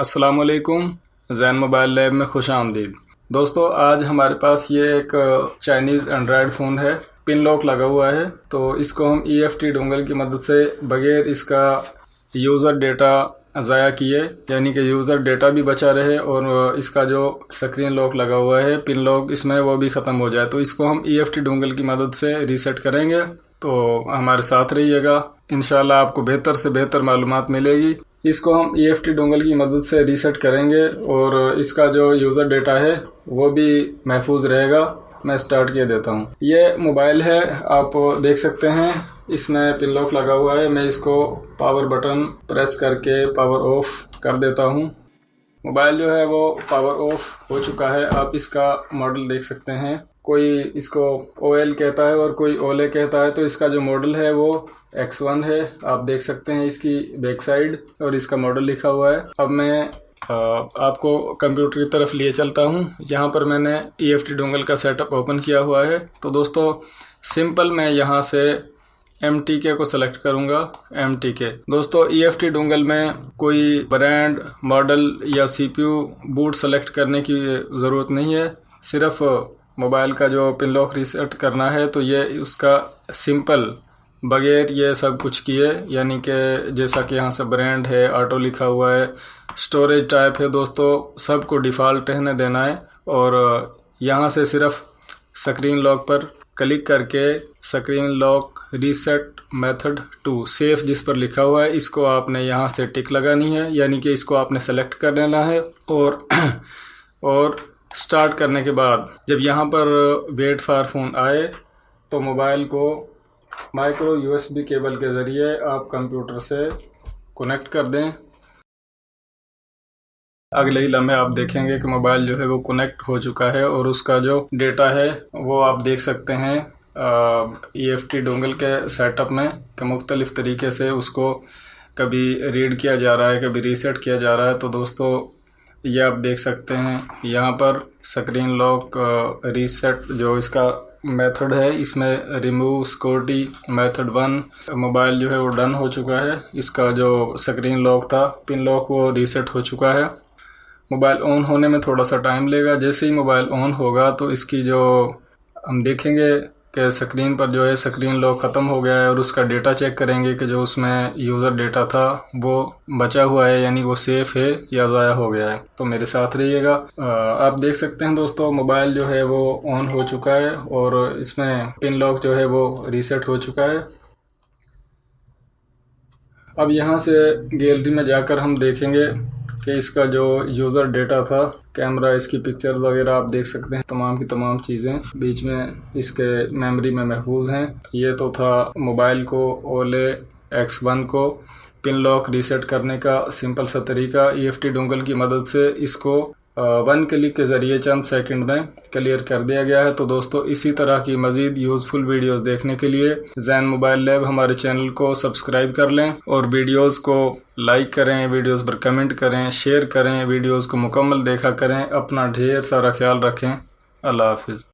अस्सलामुअलैकुम, Jain mobile lab में खुश आमदीद। दोस्तों, आज हमारे पास ये एक चाइनीज़ एंड्रॉयड फ़ोन है, पिन लॉक लगा हुआ है। तो इसको हम EFT डोंगल की मदद से बग़ैर इसका यूज़र डेटा ज़ाया किए, यानी कि यूज़र डेटा भी बचा रहे और इसका जो स्क्रीन लॉक लगा हुआ है, पिन लॉक इसमें, वो भी ख़त्म हो जाए। तो इसको हम EFT डोंगल की मदद से रीसेट करेंगे। तो हमारे साथ रहिएगा, इंशाल्लाह आपको बेहतर से बेहतर मालूमात मिलेगी। इसको हम EFT डोंगल की मदद से रीसेट करेंगे और इसका जो यूज़र डेटा है वो भी महफूज रहेगा। मैं स्टार्ट किए देता हूँ। ये मोबाइल है, आप देख सकते हैं, इसमें पिन लॉक लगा हुआ है। मैं इसको पावर बटन प्रेस करके पावर ऑफ कर देता हूँ। मोबाइल जो है वो पावर ऑफ हो चुका है। आप इसका मॉडल देख सकते हैं, कोई इसको OL कहता है और कोई OLE कहता है। तो इसका जो मॉडल है वो X1 है। आप देख सकते हैं इसकी बैक साइड और इसका मॉडल लिखा हुआ है। अब मैं आपको कंप्यूटर की तरफ लिए चलता हूं। यहाँ पर मैंने EFT डोंगल का सेटअप ओपन किया हुआ है। तो दोस्तों, सिंपल मैं यहाँ से MTK को सेलेक्ट करूँगा। MTK दोस्तों, EFT डोंगल में कोई ब्रांड, मॉडल या CPU बूट सेलेक्ट करने की ज़रूरत नहीं है। सिर्फ मोबाइल का जो पिन लॉक रीसेट करना है, तो ये उसका सिंपल बगैर ये सब कुछ किए, यानी कि जैसा कि यहाँ से ब्रांड है, ऑटो लिखा हुआ है, स्टोरेज टाइप है, दोस्तों सबको डिफ़ॉल्ट रहने देना है। और यहाँ से सिर्फ स्क्रीन लॉक पर क्लिक करके screen lock reset method to safe जिस पर लिखा हुआ है, इसको आपने यहाँ से टिक लगानी है, यानी कि इसको आपने सेलेक्ट कर लेना है। और स्टार्ट करने के बाद जब यहाँ पर वेट फॉर फ़ोन आए, तो मोबाइल को माइक्रो USB केबल के ज़रिए आप कंप्यूटर से कनेक्ट कर दें। अगले ही लम्हे आप देखेंगे कि मोबाइल जो है वो कनेक्ट हो चुका है और उसका जो डेटा है वो आप देख सकते हैं EFT डोंगल के सेटअप में कि मुख्तलिफ़ तरीके से उसको कभी रीड किया जा रहा है, कभी रीसेट किया जा रहा है। तो दोस्तों, ये आप देख सकते हैं यहाँ पर स्क्रीन लॉक रीसेट जो इसका मेथड है, इसमें रिमूव सिक्योरिटी मेथड 1 मोबाइल जो है वो डन हो चुका है। इसका जो स्क्रीन लॉक था, पिन लॉक, वो रीसेट हो चुका है। मोबाइल ऑन होने में थोड़ा सा टाइम लेगा। जैसे ही मोबाइल ऑन होगा तो इसकी जो हम देखेंगे कि स्क्रीन पर जो है स्क्रीन लॉक ख़त्म हो गया है और उसका डेटा चेक करेंगे कि जो उसमें यूज़र डेटा था वो बचा हुआ है, यानी वो सेफ़ है या ज़ाया हो गया है। तो मेरे साथ रहिएगा। आप देख सकते हैं दोस्तों, मोबाइल जो है वो ऑन हो चुका है और इसमें पिन लॉक जो है वो रीसेट हो चुका है। अब यहाँ से गैलरी में जाकर हम देखेंगे कि इसका जो यूज़र डेटा था, कैमरा, इसकी पिक्चर वगैरह आप देख सकते हैं, तमाम की तमाम चीज़ें बीच में इसके मेमोरी में महफूज हैं। ये तो था मोबाइल को, OLE X1 को पिन लॉक रीसेट करने का सिंपल सा तरीका। EFT डोंगल की मदद से इसको 1 क्लिक के ज़रिए चंद सेकंड में क्लियर कर दिया गया है। तो दोस्तों, इसी तरह की मज़ीद यूज़फुल वीडियोस देखने के लिए जैन मोबाइल लैब हमारे चैनल को सब्सक्राइब कर लें और वीडियोस को लाइक करें, वीडियोस पर कमेंट करें, शेयर करें, वीडियोस को मुकम्मल देखा करें। अपना ढेर सारा ख्याल रखें। अल्लाह हाफिज़।